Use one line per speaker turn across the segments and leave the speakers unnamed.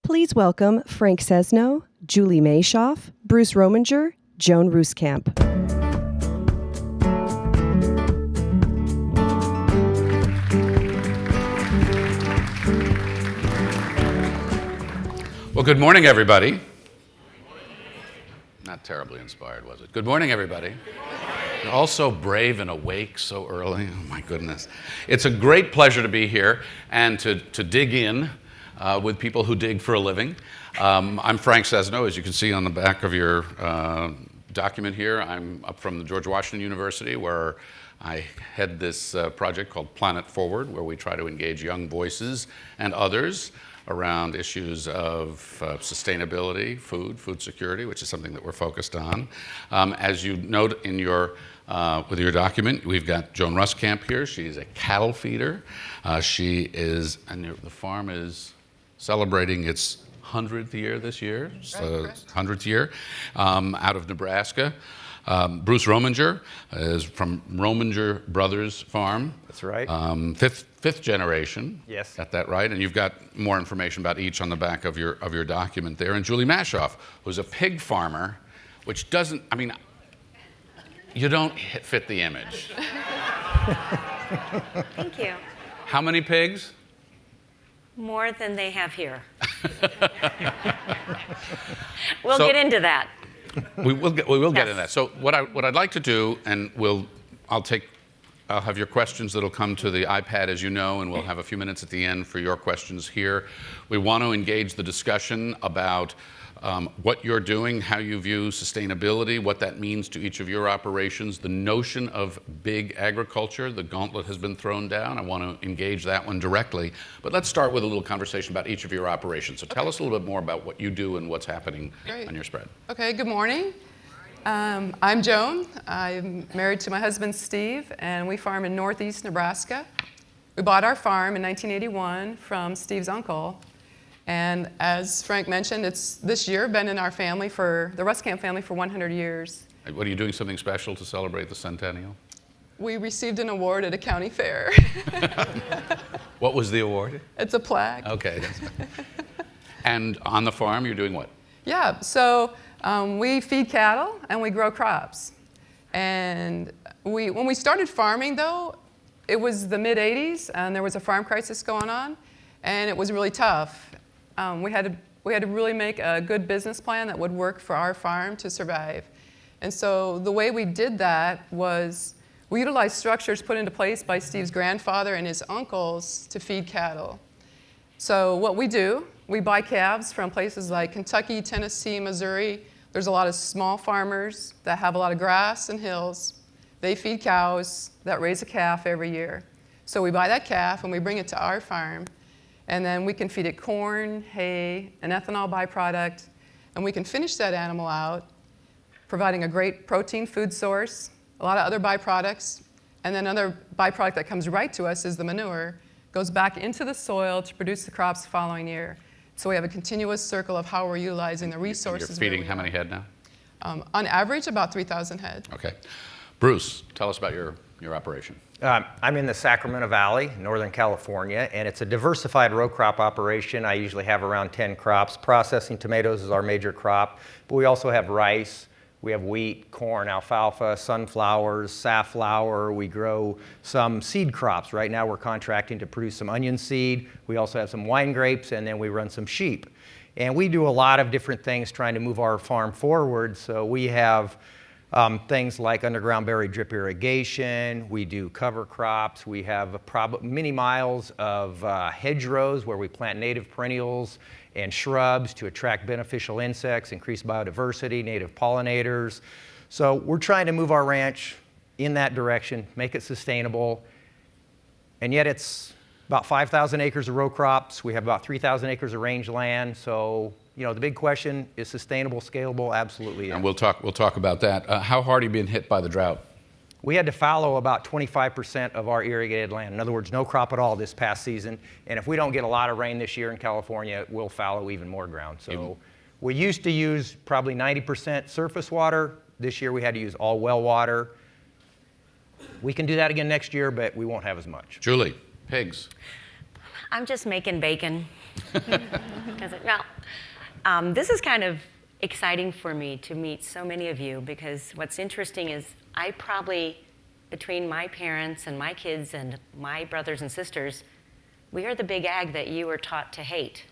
Please welcome Frank Sesno, Julie Maschhoff, Bruce Rominger, Joan Ruskamp.
Well, good morning, everybody. Not terribly inspired, was it? Good morning, everybody. Good morning. You're all so brave and awake so early. Oh, my goodness. It's a great pleasure to be here and to dig in with people who dig for a living. I'm Frank Sesno, as you can see on the back of your document here. I'm up from the George Washington University, where I head this project called Planet Forward, where we try to engage young voices and others around issues of sustainability, food security, which is something that we're focused on. As you note in your with your document, we've got Joan Ruskamp here. She's a cattle feeder. She is, and the farm is celebrating its 100th year this year, so 100th year, out of Nebraska. Bruce Rominger is from Rominger Brothers Farm.
That's right.
Fifth generation.
Yes.
Got that right? And you've got more information about each on the back of your document there. And Julie Maschhoff, who's a pig farmer, which doesn't, I mean, you don't fit the image.
Thank you.
How many pigs?
More than they have here. We'll get into that.
We will get into that. So what I'd like to do, and I'll have your questions that'll come to the iPad, as you know, and we'll have a few minutes at the end for your questions here. We want to engage the discussion about what you're doing, how you view sustainability, what that means to each of your operations, the notion of big agriculture. The gauntlet has been thrown down. I want to engage that one directly. But let's start with a little conversation about each of your operations. So tell us a little bit more about what you do and what's happening on your spread.
Okay, good morning. I'm Joan. I'm married to my husband, Steve, and we farm in northeast Nebraska. We bought our farm in 1981 from Steve's uncle. And as Frank mentioned, it's this year been in our family, the Ruskamp family, for 100 years.
What are you doing, something special to celebrate the centennial?
We received an award at a county fair.
What was the award?
It's a plaque.
Okay. And on the farm, you're doing what?
Yeah, so we feed cattle and we grow crops. And when we started farming, though, it was the mid-'80s and there was a farm crisis going on, and it was really tough. We had to really make a good business plan that would work for our farm to survive. And so the way we did that was we utilized structures put into place by Steve's grandfather and his uncles to feed cattle. So what we do, we buy calves from places like Kentucky, Tennessee, Missouri. There's a lot of small farmers that have a lot of grass and hills. They feed cows that raise a calf every year. So we buy that calf and we bring it to our farm. And then we can feed it corn, hay, an ethanol byproduct, and we can finish that animal out, providing a great protein food source, a lot of other byproducts, and then another byproduct that comes right to us is the manure, goes back into the soil to produce the crops the following year. So we have a continuous circle of how we're utilizing the resources.
You're feeding how many head now?
On average, about 3,000 head.
Okay. Bruce, tell us about your operation.
I'm in the Sacramento Valley, Northern California, and it's a diversified row crop operation. I usually have around 10 crops. Processing tomatoes is our major crop, but we also have rice, we have wheat, corn, alfalfa, sunflowers, safflower. We grow some seed crops. Right now we're contracting to produce some onion seed. We also have some wine grapes, and then we run some sheep. And we do a lot of different things trying to move our farm forward. So we have things like underground buried drip irrigation. We do cover crops. We have many miles of hedgerows where we plant native perennials and shrubs to attract beneficial insects, increase biodiversity, native pollinators. So we're trying to move our ranch in that direction, make it sustainable. And yet it's about 5,000 acres of row crops. We have about 3,000 acres of rangeland. So the big question is sustainable, scalable, absolutely.
And we'll talk about that. How hard are you being hit by the drought?
We had to fallow about 25% of our irrigated land. In other words, no crop at all this past season. And if we don't get a lot of rain this year in California, we'll fallow even more ground. So we used to use probably 90% surface water. This year we had to use all well water. We can do that again next year, but we won't have as much.
Julie, pigs.
I'm just making bacon. This is kind of exciting for me to meet so many of you, because what's interesting is I probably, between my parents and my kids and my brothers and sisters, we are the big ag that you were taught to hate.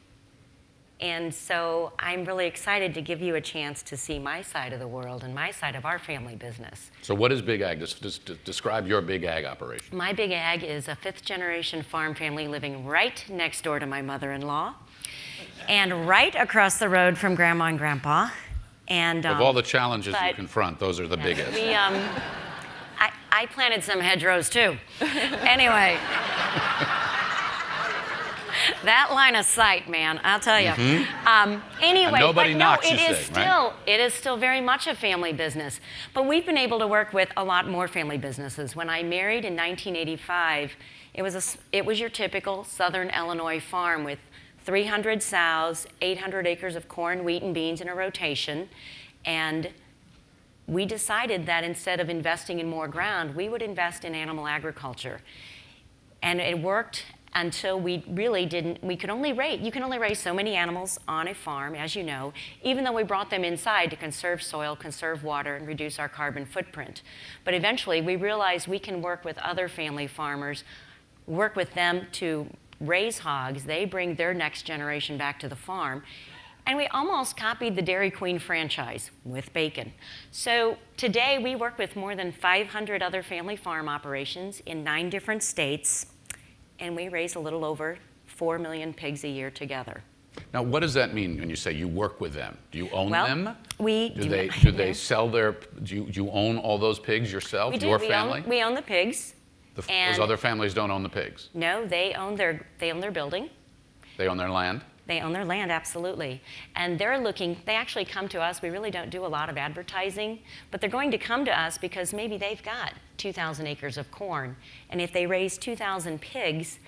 And so I'm really excited to give you a chance to see my side of the world and my side of our family business.
So what is Big Ag? Just describe your Big Ag operation.
My Big Ag is a 5th-generation farm family living right next door to my mother-in-law and right across the road from Grandma and Grandpa. And
of all the challenges you confront, those are the biggest.
I planted some hedgerows too. Anyway. That line of sight, man, I'll tell you. Anyway,
and nobody
but
knocks,
no,
you say, right?
It is still very much a family business. But we've been able to work with a lot more family businesses. When I married in 1985, it was your typical Southern Illinois farm with 300 sows, 800 acres of corn, wheat, and beans in a rotation. And we decided that instead of investing in more ground, we would invest in animal agriculture. And it worked until we really didn't, you can only raise so many animals on a farm, as you know, even though we brought them inside to conserve soil, conserve water, and reduce our carbon footprint. But eventually we realized we can work with other family farmers, work with them to raise hogs. They bring their next generation back to the farm. And we almost copied the Dairy Queen franchise with bacon. So today we work with more than 500 other family farm operations in 9 different states. And we raise a little over 4 million pigs a year together.
Now, what does that mean when you say you work with them? Do you own them? Do they sell their? Do you own all those pigs yourself?
We do.
Your family?
We own the pigs.
Those other families don't own the pigs.
No, they own their building.
They own their land.
They own their land, absolutely. And they actually come to us. We really don't do a lot of advertising, but they're going to come to us because maybe they've got 2,000 acres of corn. And if they raise 2,000 pigs,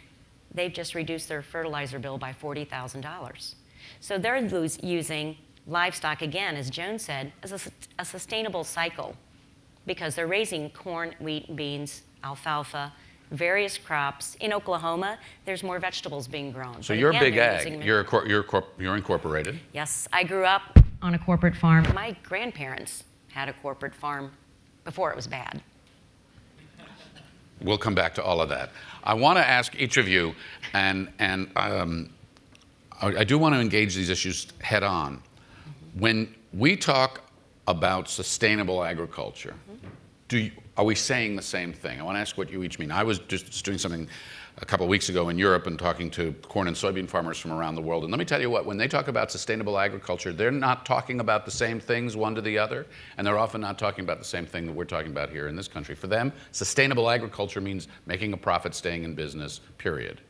they've just reduced their fertilizer bill by $40,000. So they're using livestock, again, as Joan said, as a sustainable cycle, because they're raising corn, wheat, beans, alfalfa, various crops. In Oklahoma, there's more vegetables being grown.
So you're Big Ag. You're incorporated.
Yes, I grew up on a corporate farm. My grandparents had a corporate farm before it was bad.
We'll come back to all of that. I want to ask each of you, and I do want to engage these issues head on. When we talk about sustainable agriculture, are we saying the same thing? I want to ask what you each mean. I was just doing something a couple of weeks ago in Europe and talking to corn and soybean farmers from around the world. And let me tell you what, when they talk about sustainable agriculture, they're not talking about the same things one to the other, and they're often not talking about the same thing that we're talking about here in this country. For them, sustainable agriculture means making a profit, staying in business, period.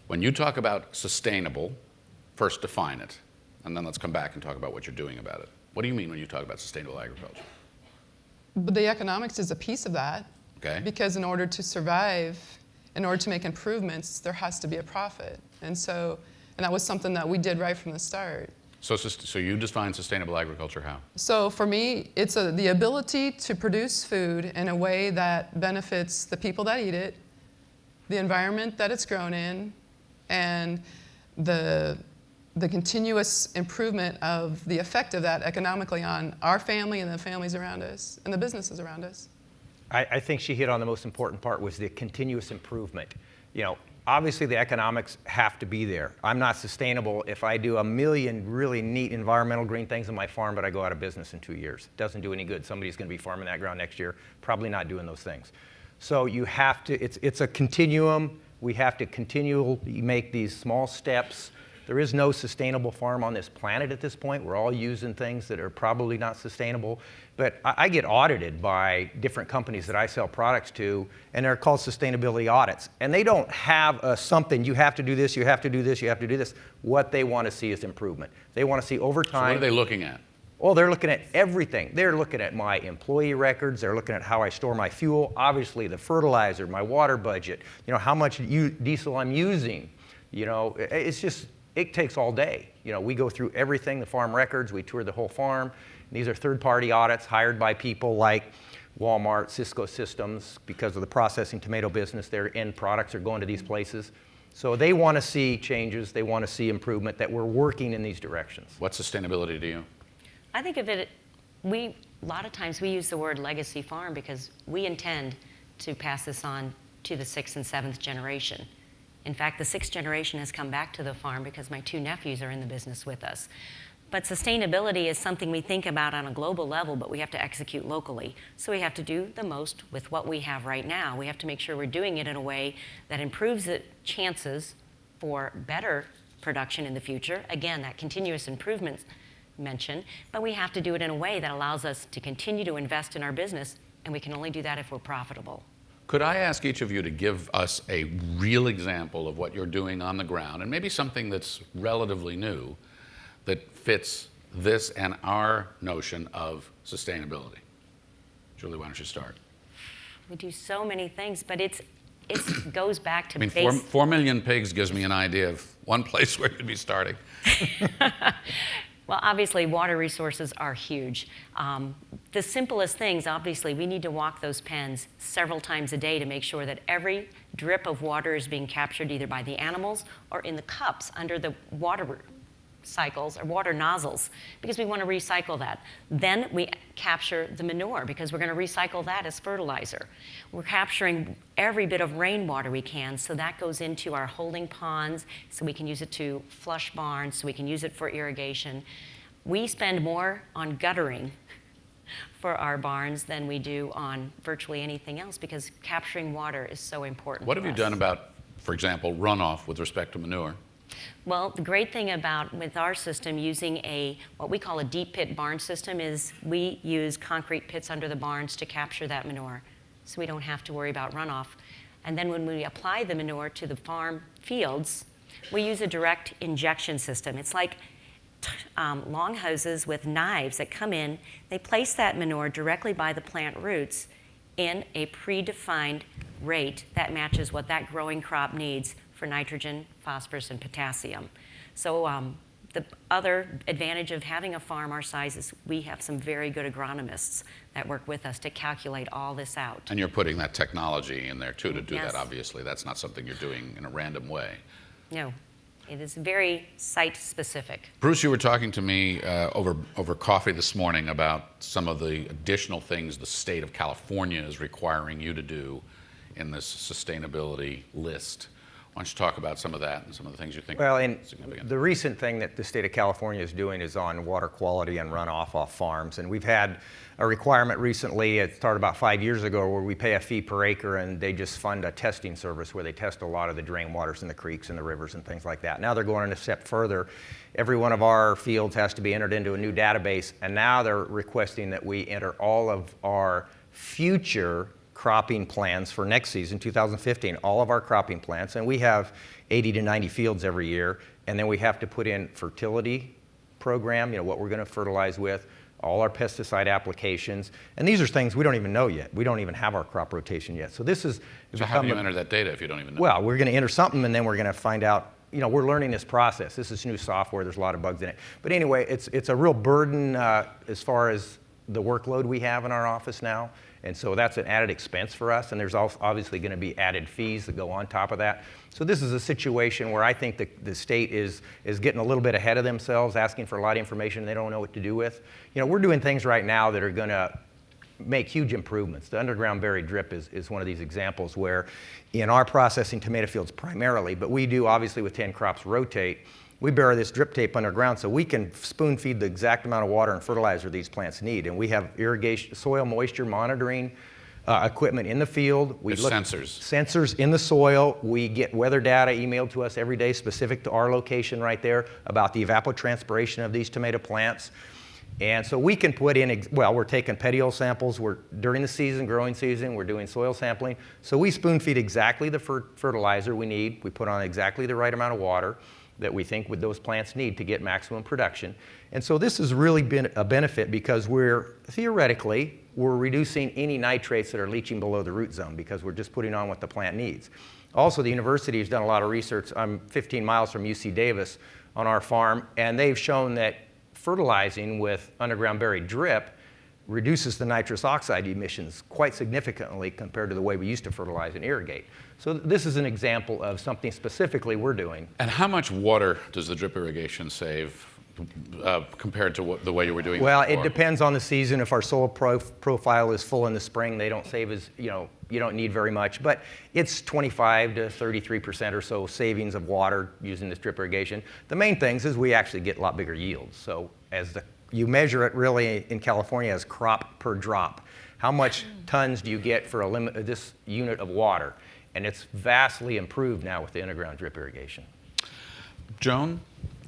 When you talk about sustainable, first define it, and then let's come back and talk about what you're doing about it. What do you mean when you talk about sustainable agriculture?
But the economics is a piece of that.
Okay.
Because in order to survive, in order to make improvements, there has to be a profit. And that was something that we did right from the start.
So you define sustainable agriculture how?
So for me, it's the ability to produce food in a way that benefits the people that eat it, the environment that it's grown in, and the continuous improvement of the effect of that economically on our family and the families around us and the businesses around us.
I think she hit on the most important part, was the continuous improvement. Obviously the economics have to be there. I'm not sustainable if I do 1 million really neat environmental green things on my farm, but I go out of business in 2 years. It doesn't do any good. Somebody's going to be farming that ground next year, probably not doing those things. So you have to, it's a continuum. We have to continually make these small steps. There is no sustainable farm on this planet at this point. We're all using things that are probably not sustainable. But I get audited by different companies that I sell products to, and they're called sustainability audits. And they don't have something, you have to do this, you have to do this, you have to do this. What they want to see is improvement. They want to see over time.
So what are they looking at?
Well, they're looking at everything. They're looking at my employee records. They're looking at how I store my fuel, obviously the fertilizer, my water budget, how much diesel I'm using. It's just, it takes all day. We go through everything, the farm records, we tour the whole farm. These are third-party audits hired by people like Walmart, Cisco Systems, because of the processing tomato business, their end products are going to these places. So they want to see changes, they want to see improvement, that we're working in these directions.
What's sustainability to you?
I think of it, a lot of times we use the word legacy farm because we intend to pass this on to the 6th and 7th generation. In fact, the 6th generation has come back to the farm because my 2 nephews are in the business with us. But sustainability is something we think about on a global level, but we have to execute locally. So we have to do the most with what we have right now. We have to make sure we're doing it in a way that improves the chances for better production in the future. Again, that continuous improvement mentioned, but we have to do it in a way that allows us to continue to invest in our business, and we can only do that if we're profitable.
Could I ask each of you to give us a real example of what you're doing on the ground, and maybe something that's relatively new that fits this and our notion of sustainability? Julie, why don't you start?
We do so many things, but it goes back to
I mean, 4 million pigs gives me an idea of one place where you'd be starting.
Well, obviously, water resources are huge. The simplest things, obviously, we need to walk those pens several times a day to make sure that every drip of water is being captured either by the animals or in the cups under the water cycles or water nozzles, because we want to recycle that. Then we capture the manure because we're going to recycle that as fertilizer. We're capturing every bit of rainwater we can, so that goes into our holding ponds, so we can use it to flush barns, so we can use it for irrigation. We spend more on guttering for our barns than we do on virtually anything else because capturing water is so important.
What have you done about, for example, runoff with respect to manure?
Well, the great thing about with our system using what we call a deep pit barn system is we use concrete pits under the barns to capture that manure, so we don't have to worry about runoff. And then when we apply the manure to the farm fields, we use a direct injection system. It's like long hoses with knives that come in. They place that manure directly by the plant roots in a predefined rate that matches what that growing crop needs for nitrogen, phosphorus, and potassium. So the other advantage of having a farm our size is we have some very good agronomists that work with us to calculate all this out.
And you're putting that technology in there too to do
Yes.
that, obviously. That's not something you're doing in a random way.
No, it is very site-specific.
Bruce, you were talking to me over coffee this morning about some of the additional things the state of California is requiring you to do in this sustainability list. Why don't you talk about some of that and some of the things you think are significant?
The recent thing that the state of California is doing is on water quality and runoff off farms. And we've had a requirement recently, it started about 5 years ago, where we pay a fee per acre and they just fund a testing service where they test a lot of the drain waters in the creeks and the rivers and things like that. Now they're going a step further. Every one of our fields has to be entered into a new database, and now they're requesting that we enter all of our future cropping plans for next season, 2015, all of our cropping plans, and we have 80 to 90 fields every year, and then we have to put in fertility program, what we're going to fertilize with, all our pesticide applications, and these are things we don't even know yet. We don't even have our crop rotation yet. So this is...
So how do you enter that data if you don't even know?
Well, we're going to enter something, and then we're going to find out, we're learning this process. This is new software. There's a lot of bugs in it. But anyway, it's a real burden as far as the workload we have in our office now. And so that's an added expense for us, and there's also obviously going to be added fees that go on top of that. So this is a situation where I think the state is getting a little bit ahead of themselves, asking for a lot of information they don't know what to do with. We're doing things right now that are going to make huge improvements. The underground buried drip is one of these examples where in our processing tomato fields primarily, but we do obviously with 10 crops rotate, we bury this drip tape underground so we can spoon feed the exact amount of water and fertilizer these plants need. And we have irrigation, soil moisture monitoring equipment in the field. We look sensors in the soil. We get weather data emailed to us every day specific to our location right there about the evapotranspiration of these tomato plants. And so we can put in, we're taking petiole samples. During the season, growing season, we're doing soil sampling. So we spoon feed exactly the fertilizer we need. We put on exactly the right amount of water that we think those plants need to get maximum production. And so this has really been a benefit because we're reducing any nitrates that are leaching below the root zone because we're just putting on what the plant needs. Also, the university has done a lot of research. I'm 15 miles from UC Davis on our farm, and they've shown that fertilizing with underground buried drip reduces the nitrous oxide emissions quite significantly compared to the way we used to fertilize and irrigate. So this is an example of something specifically we're doing.
And how much water does the drip irrigation save compared to the way you were doing it
Well,
before?
it depends on the season. If our soil profile is full in the spring, they don't save as, you don't need very much. But it's 25 to 33% or so savings of water using this drip irrigation. The main things is we actually get a lot bigger yields. So you measure it really in California as crop per drop. How much tons do you get for this unit of water? And it's vastly improved now with the underground drip irrigation.
Joan,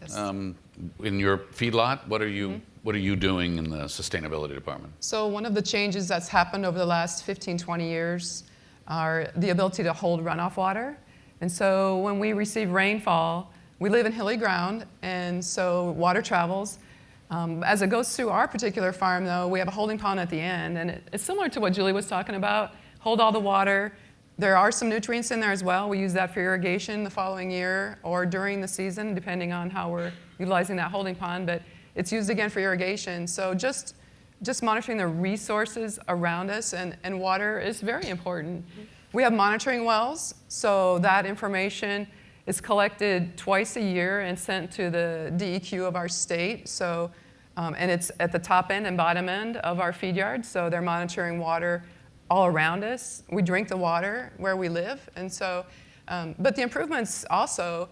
Yes.
in your feedlot, what are you doing in the sustainability department?
So one of the changes that's happened over the last 15, 20 years are the ability to hold runoff water. And so when we receive rainfall, we live in hilly ground, and so water travels. As it goes through our particular farm, though, we have a holding pond at the end, and it's similar to what Julie was talking about. Hold all the water. There are some nutrients in there as well. We use that for irrigation the following year or during the season, depending on how we're utilizing that holding pond, but it's used again for irrigation. So just monitoring the resources around us, and water is very important. We have monitoring wells, so that information is collected twice a year and sent to the DEQ of our state. So, and it's at the top end and bottom end of our feed yard, so they're monitoring water all around us. We drink the water where we live, and so, but the improvements also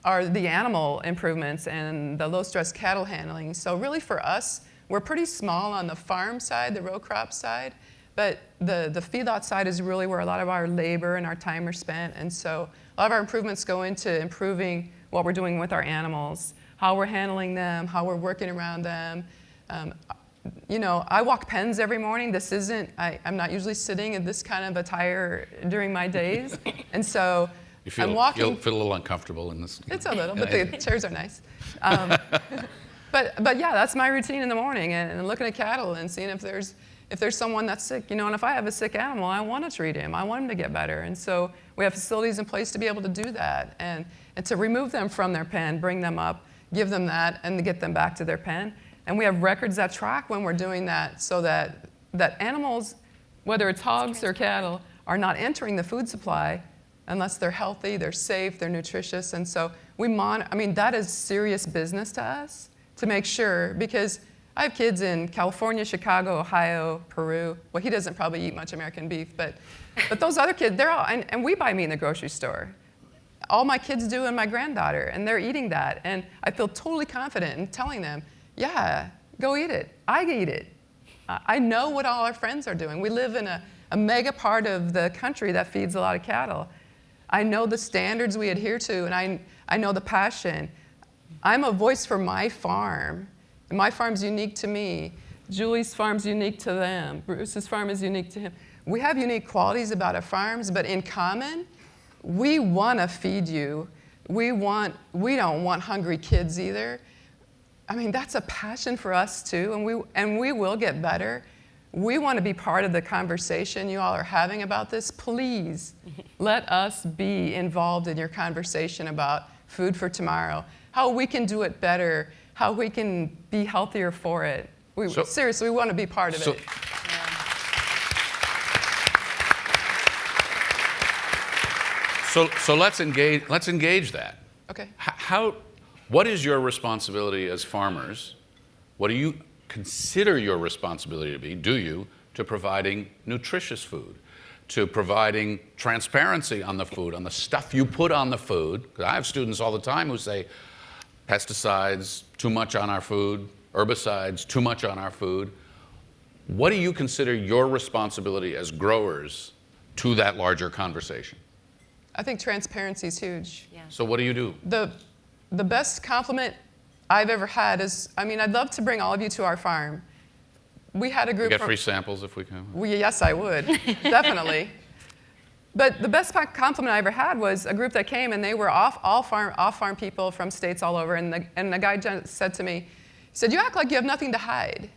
are the animal improvements and the low-stress cattle handling. So really for us, we're pretty small on the farm side, the row crop side, but the feedlot side is really where a lot of our labor and our time are spent, and so a lot of our improvements go into improving what we're doing with our animals, how we're handling them, how we're working around them. I walk pens every morning. I'm not usually sitting in this kind of attire during my days, and so I'm walking.
You'll feel a little uncomfortable in this.
It's a little, but the chairs are nice. But yeah, that's my routine in the morning, and looking at cattle and seeing if there's someone that's sick, and if I have a sick animal, I want to treat him. I want him to get better, and so we have facilities in place to be able to do that, and to remove them from their pen, bring them up, give them that, and to get them back to their pen. And we have records that track when we're doing that, so that animals, whether it's hogs or cattle, are not entering the food supply unless they're healthy, they're safe, they're nutritious. And so that is serious business to us to make sure, because I have kids in California, Chicago, Ohio, Peru. Well, he doesn't probably eat much American beef, but those other kids, they're all, and we buy meat in the grocery store. All my kids do, and my granddaughter, and they're eating that. And I feel totally confident in telling them, yeah, go eat it. I eat it. I know what all our friends are doing. We live in a mega part of the country that feeds a lot of cattle. I know the standards we adhere to, and I know the passion. I'm a voice for my farm. And my farm's unique to me. Julie's farm's unique to them. Bruce's farm is unique to him. We have unique qualities about our farms, but in common, we want to feed you. We don't want hungry kids either. That's a passion for us too, and we will get better. We want to be part of the conversation you all are having about this. Please let us be involved in your conversation about food for tomorrow, how we can do it better, how we can be healthier for it. Seriously, we want to be part of it.
So let's engage that.
Okay.
What is your responsibility as farmers? What do you consider your responsibility to be, to providing nutritious food, to providing transparency on the food, on the stuff you put on the food? Because I have students all the time who say, pesticides, too much on our food, herbicides, too much on our food. What do you consider your responsibility as growers to that larger conversation?
I think transparency is huge.
Yeah.
So what do you do?
The best compliment I've ever had is, I'd love to bring all of you to our farm. We had a group.
Get free samples if we can.
Yes, I would, definitely. But the best compliment I ever had was a group that came, and they were off-farm people from states all over. And the guy said to me, he said, "You act like you have nothing to hide."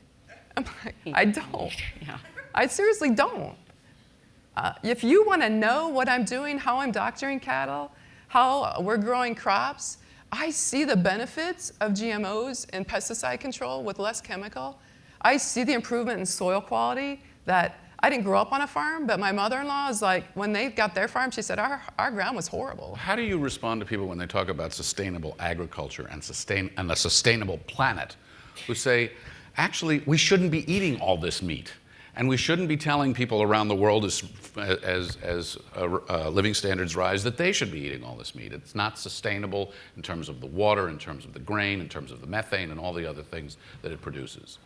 I'm like, I don't.
Yeah.
I seriously don't. If you want to know what I'm doing, how I'm doctoring cattle, how we're growing crops, I see the benefits of GMOs and pesticide control with less chemical. I see the improvement in soil quality that I didn't grow up on a farm, but my mother-in-law is like, when they got their farm, she said, our ground was horrible.
How do you respond to people when they talk about sustainable agriculture and a sustainable planet, who say, actually, we shouldn't be eating all this meat, and we shouldn't be telling people around the world as living standards rise that they should be eating all this meat. It's not sustainable in terms of the water, in terms of the grain, in terms of the methane, and all the other things that it produces.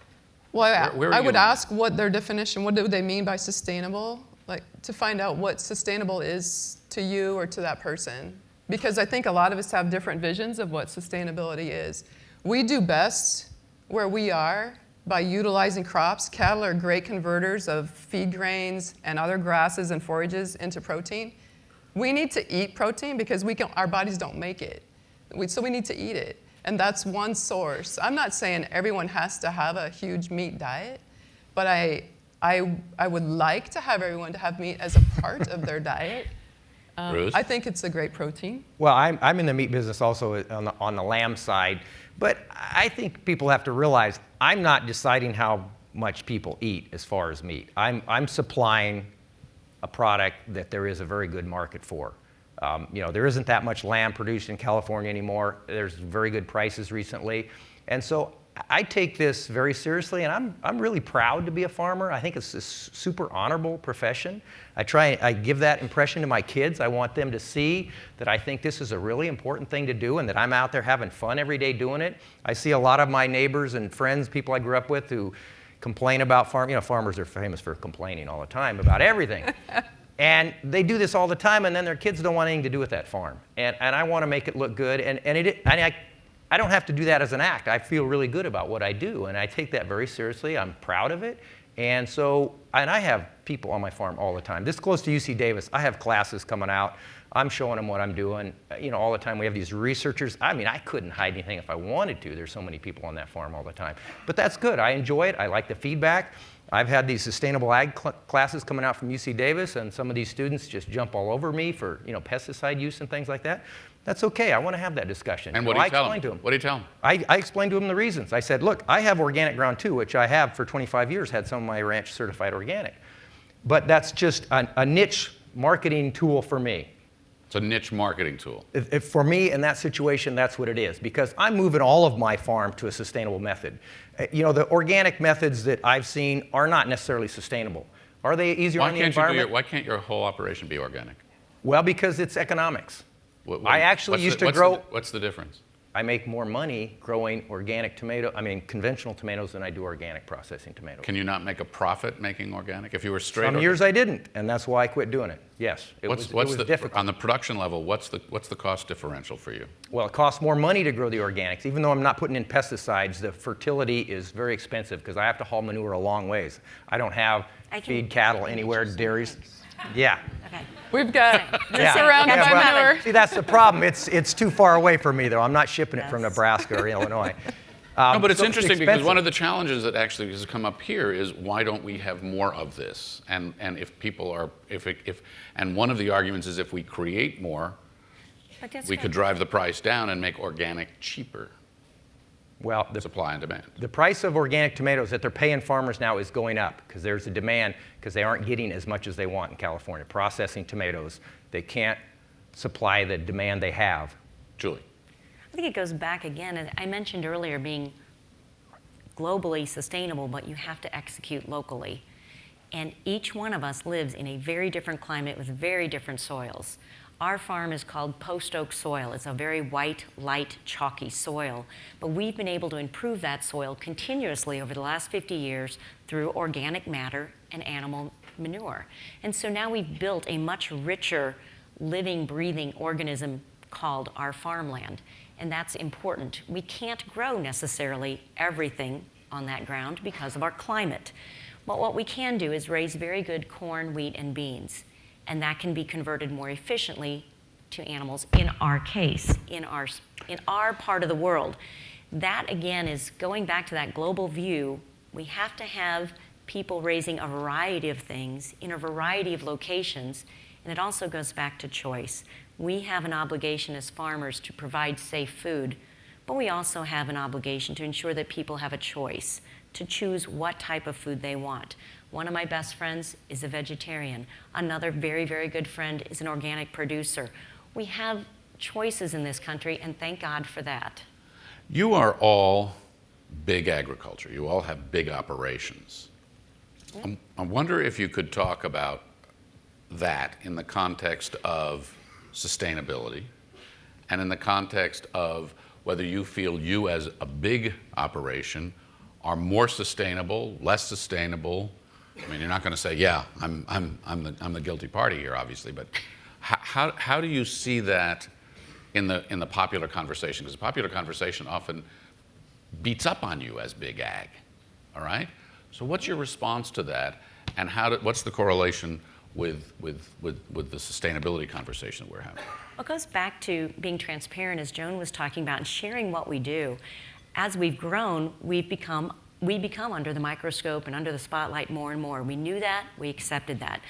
Well,
Where are
I
you
would
on
ask what their definition, what do they mean by sustainable? Like, to find out what sustainable is to you or to that person. Because I think a lot of us have different visions of what sustainability is. We do best where we are by utilizing crops. Cattle are great converters of feed grains and other grasses and forages into protein. We need to eat protein because our bodies don't make it. So we need to eat it. And that's one source. I'm not saying everyone has to have a huge meat diet, but I would like to have everyone to have meat as a part of their diet.
Bruce?
I think it's a great protein.
Well, I'm in the meat business also on the lamb side, but I think people have to realize I'm not deciding how much people eat as far as meat. I'm supplying a product that there is a very good market for. There isn't that much lamb produced in California anymore. There's very good prices recently. And so I take this very seriously, and I'm really proud to be a farmer. I think it's a super honorable profession. I give that impression to my kids. I want them to see that I think this is a really important thing to do and that I'm out there having fun every day doing it. I see a lot of my neighbors and friends, people I grew up with, who complain about farming. Farmers are famous for complaining all the time about everything. And they do this all the time, and then their kids don't want anything to do with that farm. And I want to make it look good, and I don't have to do that as an act. I feel really good about what I do, and I take that very seriously. I'm proud of it. And I have people on my farm all the time. This close to UC Davis, I have classes coming out. I'm showing them what I'm doing. All the time we have these researchers. I couldn't hide anything if I wanted to. There's so many people on that farm all the time. But that's good. I enjoy it. I like the feedback. I've had these sustainable ag classes coming out from UC Davis, and some of these students just jump all over me for pesticide use and things like that. That's okay. I want to have that discussion.
And what do you tell them?
What do you tell them? I explained to them the reasons. I said, look, I have organic ground too, which I have for 25 years, had some of my ranch certified organic. But that's just a niche marketing tool for me.
It's a niche marketing tool.
If for me, in that situation, that's what it is, because I'm moving all of my farm to a sustainable method. The organic methods that I've seen are not necessarily sustainable. Are they easier on the environment?
Why can't your whole operation be organic?
Well, because it's economics. I actually used to grow.
What's the difference?
I make more money growing conventional tomatoes than I do organic processing tomatoes.
Can you not make a profit making organic if you were straight?
Some years I didn't, and that's why I quit doing it. Yes, it was difficult.
On the production level, what's the cost differential for you?
Well, it costs more money to grow the organics. Even though I'm not putting in pesticides, the fertility is very expensive because I have to haul manure a long ways. I don't have feed cattle anywhere, dairies. Yeah.
Okay.
We've got, you're surrounded by manure.
See, that's the problem. It's too far away for me, though. I'm not shipping it from Nebraska or Illinois.
No, but it's interesting because one of the challenges that actually has come up here is why don't we have more of this? And if people are, and one of the arguments is if we create more, we could drive the price down and make organic cheaper.
Well, the
supply and demand.
The price of organic tomatoes that they're paying farmers now is going up because there's a demand because they aren't getting as much as they want in California. Processing tomatoes, they can't supply the demand they have.
Julie.
I think it goes back again, as I mentioned earlier, being globally sustainable, but you have to execute locally. And each one of us lives in a very different climate with very different soils. Our farm is called post-oak soil. It's a very white, light, chalky soil. But we've been able to improve that soil continuously over the last 50 years through organic matter and animal manure. And so now we've built a much richer, living, breathing organism called our farmland. And that's important. We can't grow necessarily everything on that ground because of our climate. But what we can do is raise very good corn, wheat, and beans. And that can be converted more efficiently to animals in our case, in our part of the world. That, again, is going back to that global view. We have to have people raising a variety of things in a variety of locations, and it also goes back to choice. We have an obligation as farmers to provide safe food, but we also have an obligation to ensure that people have a choice to choose what type of food they want. One of my best friends is a vegetarian. Another very, very good friend is an organic producer. We have choices in this country, and thank God for that.
You are all big agriculture. You all have big operations.
Yep.
I wonder if you could talk about that in the context of sustainability and in the context of whether you feel you as a big operation are more sustainable, less sustainable. I mean, you're not going to say, yeah, I'm the guilty party here, obviously, but how do you see that in the popular conversation? Because the popular conversation often beats up on you as big ag, all right? So what's your response to that, and what's the correlation with the sustainability conversation that we're having?
Well, it goes back to being transparent, as Joan was talking about, and sharing what we do. As we've grown, we become under the microscope and under the spotlight more and more. We knew that, we accepted that.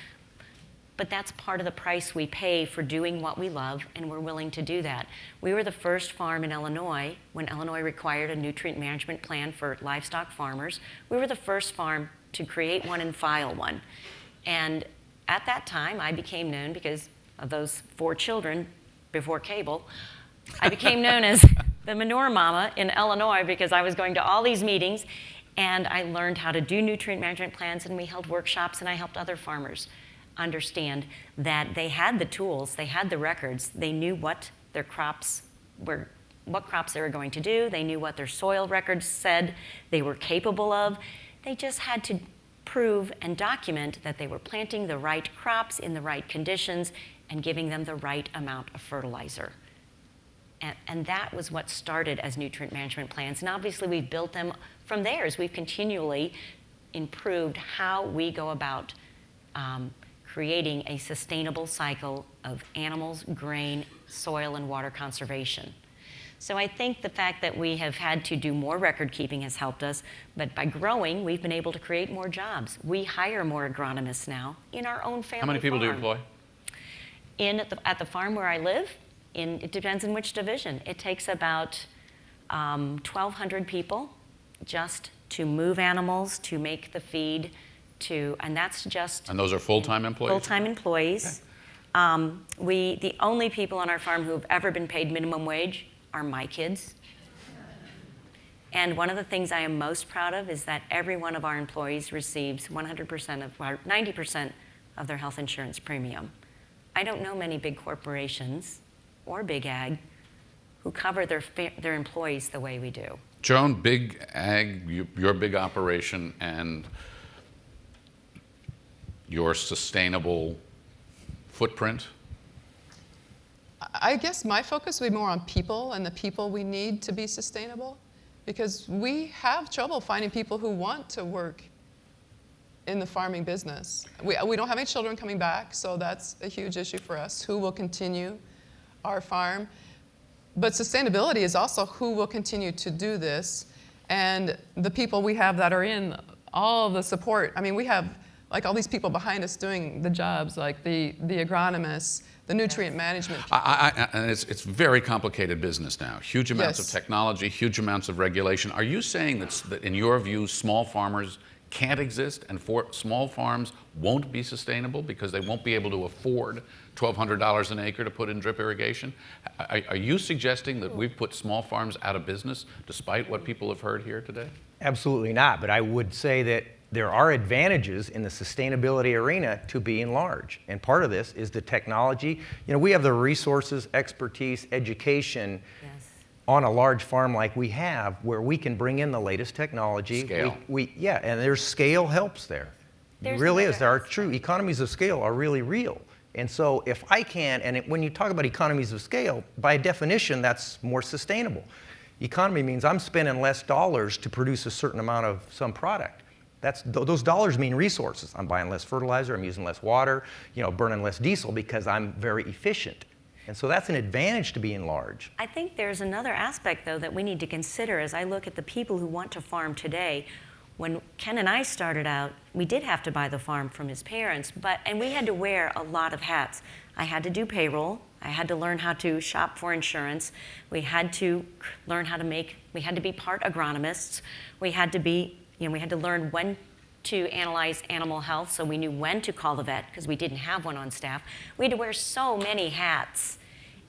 But that's part of the price we pay for doing what we love, and we're willing to do that. We were the first farm in Illinois, when Illinois required a nutrient management plan for livestock farmers. We were the first farm to create one and file one. And at that time, I became known, because of those 4 children before cable, I became known as the manure mama in Illinois, because I was going to all these meetings, and I learned how to do nutrient management plans, and we held workshops, and I helped other farmers understand that they had the tools, they had the records, they knew what their crops were, what crops they were going to do, they knew what their soil records said they were capable of. They just had to prove and document that they were planting the right crops in the right conditions and giving them the right amount of fertilizer. And that was what started as nutrient management plans. And obviously we've built them from there as we've continually improved how we go about creating a sustainable cycle of animals, grain, soil, and water conservation. So I think the fact that we have had to do more record keeping has helped us, but by growing, we've been able to create more jobs. We hire more agronomists now in our own family farm.
How many people do you employ?
At the farm where I live, it depends on which division. It takes about 1,200 people just to move animals, to make the feed, and that's just...
And those are full-time employees?
Full-time employees. Okay. The only people on our farm who have ever been paid minimum wage are my kids. And one of the things I am most proud of is that every one of our employees receives 90% of their health insurance premium. I don't know many big corporations or big ag who cover their employees the way we do.
Joan, big ag, your big operation, and your sustainable footprint?
I guess my focus would be more on people and the people we need to be sustainable, because we have trouble finding people who want to work in the farming business. We don't have any children coming back, so that's a huge issue for us. Who will continue our farm? But sustainability is also who will continue to do this, and the people we have that are in all of the support. I mean, we have like all these people behind us doing the jobs, like the agronomists, the nutrient management people.
And it's very complicated business now. Huge amounts of technology, huge amounts of regulation. Are you saying that in your view, small farmers can't exist, and small farms won't be sustainable because they won't be able to afford $1,200 an acre to put in drip irrigation? Are you suggesting that we've put small farms out of business despite what people have heard here today?
Absolutely not, but I would say that there are advantages in the sustainability arena to being large. And part of this is the technology. You know, we have the resources, expertise, education on a large farm like we have, where we can bring in the latest technology.
Scale.
And there's scale helps there. It really is. There are true economies of scale are really real. And so if I can, when you talk about economies of scale, by definition, that's more sustainable. Economy means I'm spending less dollars to produce a certain amount of some product. Those dollars mean resources. I'm buying less fertilizer, I'm using less water, burning less diesel because I'm very efficient. And so that's an advantage to being large.
I think there's another aspect, though, that we need to consider as I look at the people who want to farm today. When Ken and I started out, we did have to buy the farm from his parents, and we had to wear a lot of hats. I had to do payroll, I had to learn how to shop for insurance. We had to learn how to we had to be part agronomists. We had to be, we had to learn when to analyze animal health so we knew when to call the vet because we didn't have one on staff. We had to wear so many hats.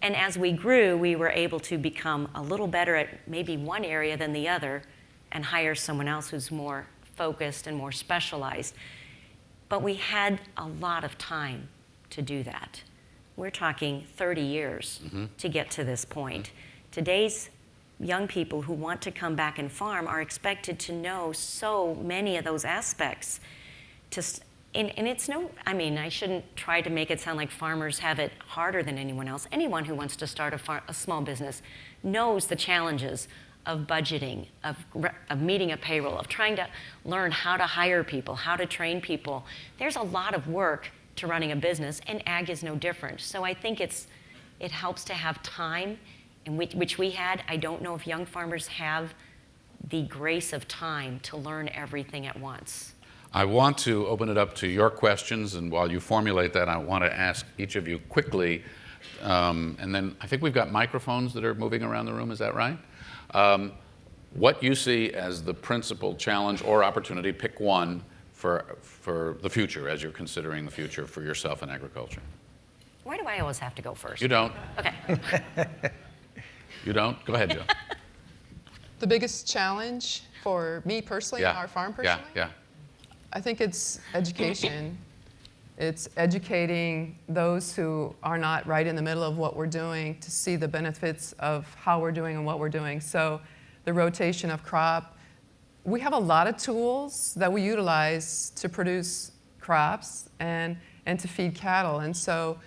And as we grew, we were able to become a little better at maybe one area than the other and hire someone else who's more focused and more specialized. But we had a lot of time to do that. We're talking 30 years to get to this point. Today's young people who want to come back and farm are expected to know so many of those aspects. And it's I shouldn't try to make it sound like farmers have it harder than anyone else. Anyone who wants to start a small business knows the challenges of budgeting, of meeting a payroll, of trying to learn how to hire people, how to train people. There's a lot of work to running a business, and ag is no different. So I think it helps to have time, and which we had. I don't know if young farmers have the grace of time to learn everything at once.
I want to open it up to your questions, and while you formulate that, I want to ask each of you quickly, and then I think we've got microphones that are moving around the room, is that right? What you see as the principal challenge or opportunity, pick one, for the future, as you're considering the future for yourself in agriculture.
Why do I always have to go first?
You don't.
Okay.
You don't? Go ahead, Joe.
The biggest challenge for me personally and our farm personally?
Yeah.
I think it's education. It's educating those who are not right in the middle of what we're doing to see the benefits of how we're doing and what we're doing. So the rotation of crop, we have a lot of tools that we utilize to produce crops and to feed cattle. And so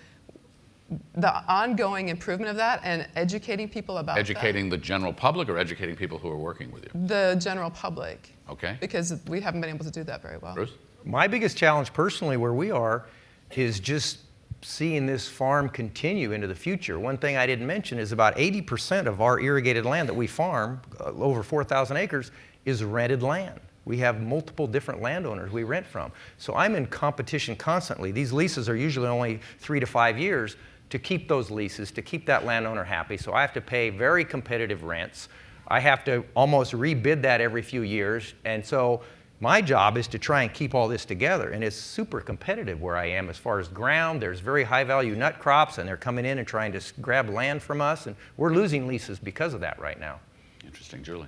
the ongoing improvement of that and educating people about
Educating the general public or educating people who are working with you?
The general public.
Okay.
Because we haven't been able to do that very well.
Bruce?
My biggest challenge personally where we are is just seeing this farm continue into the future. One thing I didn't mention is about 80% of our irrigated land that we farm, over 4,000 acres, is rented land. We have multiple different landowners we rent from. So I'm in competition constantly. These leases are usually only 3 to 5 years to keep those leases, to keep that landowner happy. So I have to pay very competitive rents. I have to almost rebid that every few years. And so my job is to try and keep all this together. And it's super competitive where I am as far as ground. There's very high value nut crops, and they're coming in and trying to grab land from us. And we're losing leases because of that right now.
Interesting. Julie?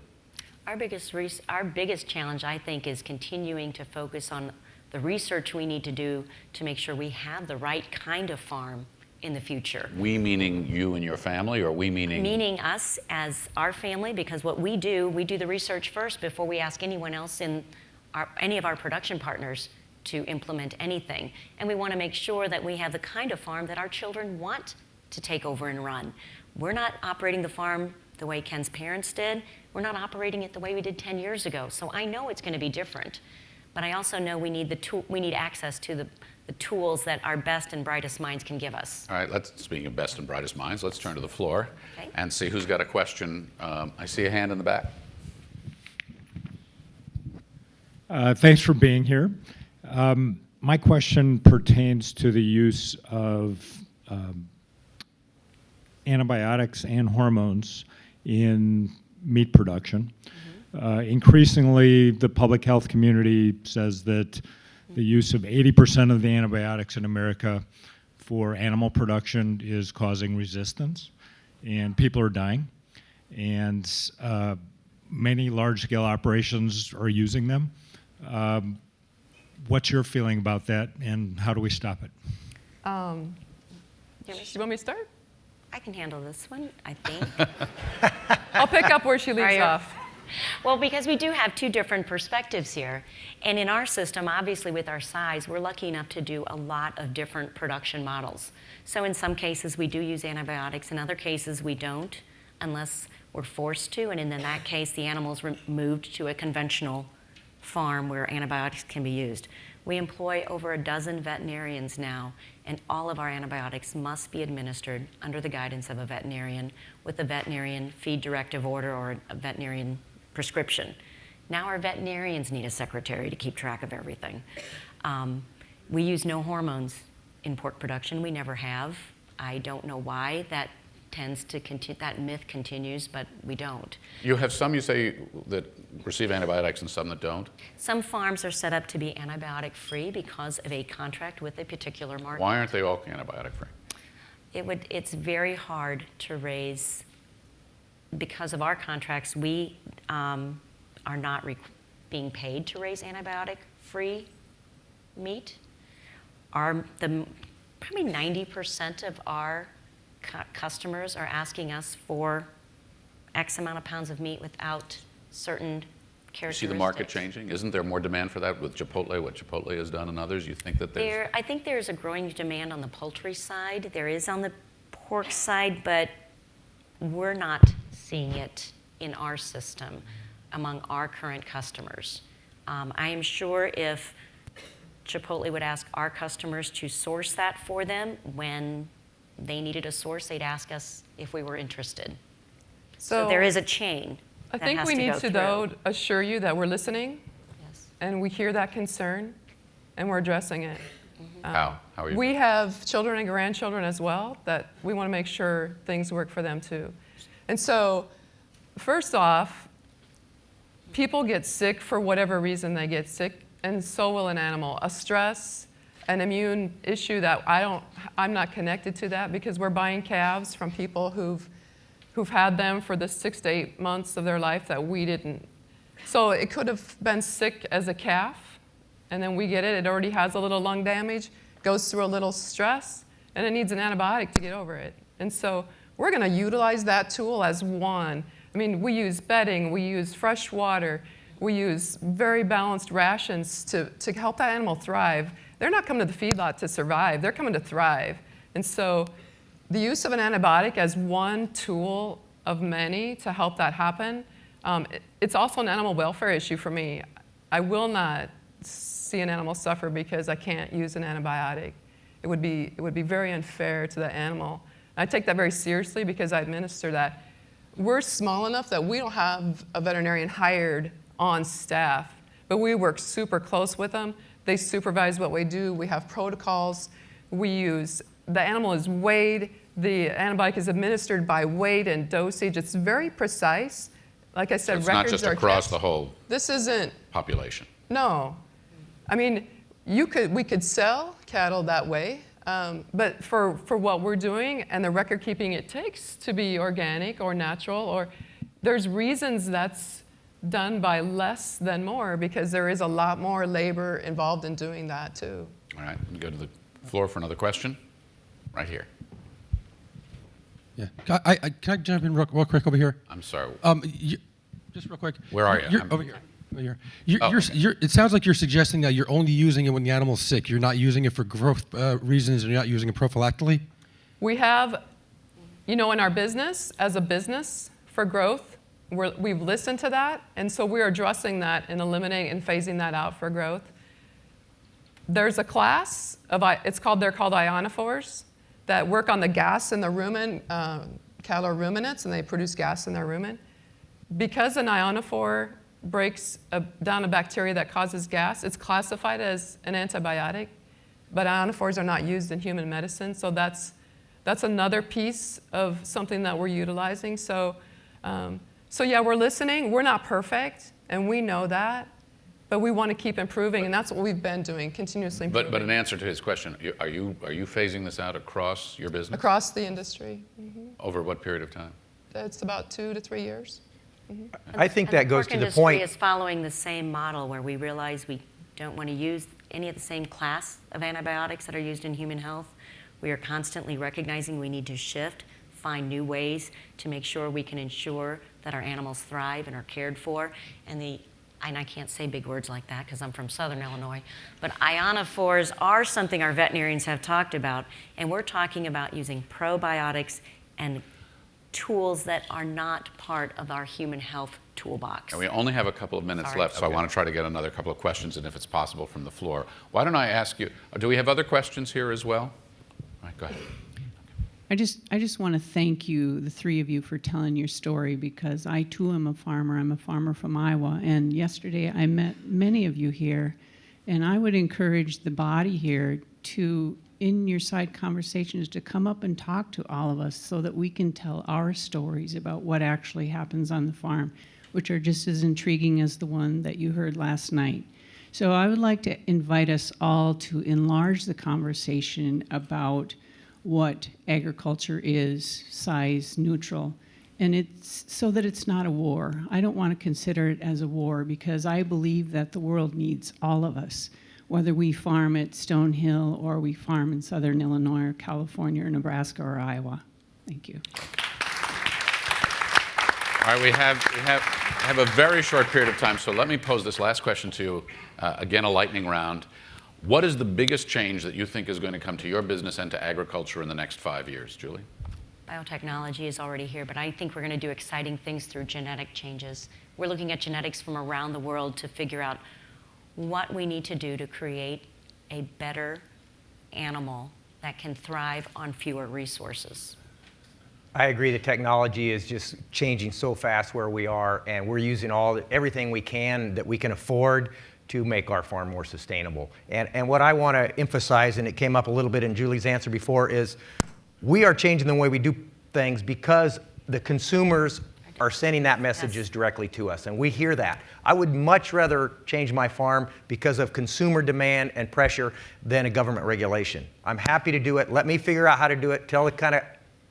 Our biggest challenge, I think, is continuing to focus on the research we need to do to make sure we have the right kind of farm in the future.
We meaning you and your family, or we meaning?
Meaning us as our family, because what we do the research first before we ask anyone else in any of our production partners to implement anything. And we want to make sure that we have the kind of farm that our children want to take over and run. We're not operating the farm the way Ken's parents did. We're not operating it the way we did 10 years ago. So I know it's going to be different. But I also know we need access to the tools that our best and brightest minds can give us.
All right, speaking of best and brightest minds, let's turn to the floor and see who's got a question. I see a hand in the back.
Thanks for being here. My question pertains to the use of antibiotics and hormones in meat production. Increasingly, the public health community says that the use of 80% of the antibiotics in America for animal production is causing resistance, and people are dying. And many large-scale operations are using them. What's your feeling about that, and how do we stop it?
You want me to start?
I can handle this one, I think.
I'll pick up where she leaves off.
Well, because we do have two different perspectives here. And in our system, obviously with our size, we're lucky enough to do a lot of different production models. So in some cases, we do use antibiotics. In other cases, we don't, unless we're forced to. And in that case, the animal's moved to a conventional farm where antibiotics can be used. We employ over a dozen veterinarians now, and all of our antibiotics must be administered under the guidance of a veterinarian with a veterinarian feed directive order or a veterinarian prescription. Now our veterinarians need a secretary to keep track of everything. We use no hormones in pork production. We never have. I don't know why that tends to continue, that myth continues, but we don't.
You have some, you say, that receive antibiotics and some that don't?
Some farms are set up to be antibiotic free because of a contract with a particular market.
Why aren't they all antibiotic free?
It's very hard to raise, because of our contracts, we are not being paid to raise antibiotic free meat. Probably 90% of our customers are asking us for X amount of pounds of meat without certain characteristics.
You see the market changing? Isn't there more demand for that with Chipotle, what Chipotle has done and others? You think that there's...
I think there's a growing demand on the poultry side. There is on the pork side, but we're not seeing it in our system among our current customers. I am sure if Chipotle would ask our customers to source that for them, when they needed a source, they'd ask us if we were interested. So there is a chain.
I think we need to, though, assure you that we're listening,
yes,
and we hear that concern, and we're addressing it.
How? How are you?
We have children and grandchildren as well that we want to make sure things work for them too. And so, first off, people get sick for whatever reason they get sick, and so will an animal. A stress, an immune issue that I'm not connected to that, because we're buying calves from people who've had them for the 6 to 8 months of their life that we didn't. So it could have been sick as a calf, and then we get it. It already has a little lung damage, goes through a little stress, and it needs an antibiotic to get over it. And so we're going to utilize that tool as one. I mean, we use bedding, we use fresh water, we use very balanced rations to help that animal thrive. They're not coming to the feedlot to survive, they're coming to thrive. And so the use of an antibiotic as one tool of many to help that happen, it's also an animal welfare issue for me. I will not see an animal suffer because I can't use an antibiotic. It would be very unfair to the animal. I take that very seriously because I administer that. We're small enough that we don't have a veterinarian hired on staff, but we work super close with them. They supervise what we do. We have protocols. The animal is weighed. The antibiotic is administered by weight and dosage. It's very precise. Like I said,
it's
records
not just
are
across
kept.
the whole
This isn't
population.
No. I mean, we could sell cattle that way, but for what we're doing and the record keeping it takes to be organic or natural, or there's reasons that's done by less than more, because there is a lot more labor involved in doing that too.
All right, we go to the floor for another question. Right here.
Yeah. Can I jump in real quick over here?
I'm sorry.
Just real quick.
Where are you?
Over here. Over here.
Okay.
It sounds like you're suggesting that you're only using it when the animal's sick. You're not using it for growth reasons, and you're not using it prophylactically?
We have, in our business, as a business for growth, we've listened to that, and so we're addressing that and eliminating and phasing that out for growth. There's a class of, they're called ionophores, that work on the gas in the rumen. Cattle are ruminants, and they produce gas in their rumen. Because an ionophore breaks down a bacteria that causes gas, it's classified as an antibiotic, but ionophores are not used in human medicine, so that's another piece of something that we're utilizing. So yeah, we're listening. We're not perfect, and we know that. But we want to keep improving, and that's what we've been doing, continuously improving.
But in answer to his question, are you phasing this out across your business?
Across the industry. Mm-hmm.
Over what period of time?
It's about 2 to 3 years.
Mm-hmm. I think that goes to the point.
The pork industry is following the same model, where we realize we don't want to use any of the same class of antibiotics that are used in human health. We are constantly recognizing we need to shift, find new ways to make sure we can ensure that our animals thrive and are cared for. And I can't say big words like that because I'm from Southern Illinois, but ionophores are something our veterinarians have talked about, and we're talking about using probiotics and tools that are not part of our human health toolbox.
And we only have a couple of minutes left, so I want to try to get another couple of questions, and if it's possible, from the floor. Why don't I ask you, do we have other questions here as well? All right, go ahead.
I just want to thank you, the three of you, for telling your story, because I too am a farmer. I'm a farmer from Iowa, and yesterday I met many of you here, and I would encourage the body here to in your side conversations to come up and talk to all of us so that we can tell our stories about what actually happens on the farm, which are just as intriguing as the one that you heard last night. So I would like to invite us all to enlarge the conversation about what agriculture is, size neutral, and it's so that it's not a war. I don't want to consider it as a war because I believe that the world needs all of us, whether we farm at Stonehill or we farm in southern Illinois or California or Nebraska or Iowa. Thank you.
All right, we have a very short period of time, so let me pose this last question to you. Again, a lightning round. What is the biggest change that you think is going to come to your business and to agriculture in the next 5 years? Julie?
Biotechnology is already here, but I think we're going to do exciting things through genetic changes. We're looking at genetics from around the world to figure out what we need to do to create a better animal that can thrive on fewer resources.
I agree that technology is just changing so fast where we are, and we're using everything we can that we can afford to make our farm more sustainable. And what I want to emphasize, and it came up a little bit in Julie's answer before, is we are changing the way we do things because the consumers are sending that messages directly to us, and we hear that. I would much rather change my farm because of consumer demand and pressure than a government regulation. I'm happy to do it. Let me figure out how to do it. Tell the kind of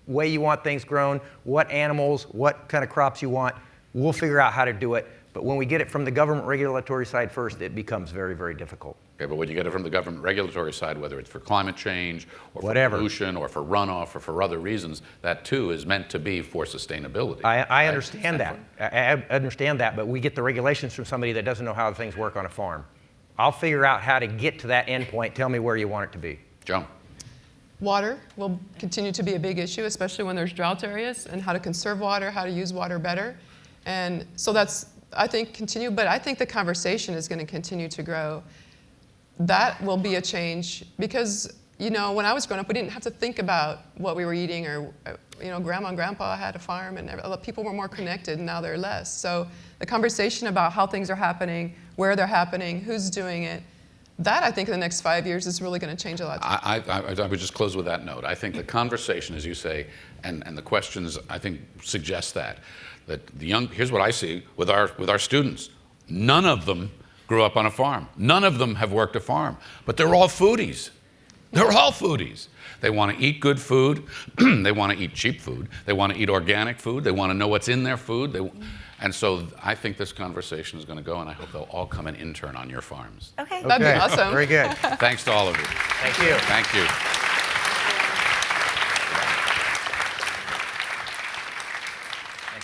way you want things grown, what animals, what kind of crops you want. We'll figure out how to do it. But when we get it from the government regulatory side first, it becomes very, very difficult.
Okay, but when you get it from the government regulatory side, whether it's for climate change or for pollution or for runoff or for other reasons, that too is meant to be for sustainability.
I understand that. I understand that, but we get the regulations from somebody that doesn't know how things work on a farm. I'll figure out how to get to that end point. Tell me where you want it to be.
Joan?
Water will continue to be a big issue, especially when there's drought areas, and how to conserve water, how to use water better. And so that's, I think, continue, but I think the conversation is going to continue to grow. That will be a change because, you know, when I was growing up, we didn't have to think about what we were eating, or, you know, grandma and grandpa had a farm and people were more connected, and now they're less. So the conversation about how things are happening, where they're happening, who's doing it, that, I think, in the next 5 years is really going to change a lot.
I would just close with that note. I think the conversation, as you say, and the questions, I think, suggest that the young, here's what I see with our students. None of them grew up on a farm. None of them have worked a farm, but they're all foodies. They're all foodies. They want to eat good food. They want to eat cheap food. They want to eat organic food. They want to know what's in their food. And so I think this conversation is going to go, and I hope they'll all come and intern on your farms.
Okay.
That'd be awesome.
Very good.
Thanks to all of you.
Thank you.
Thank you.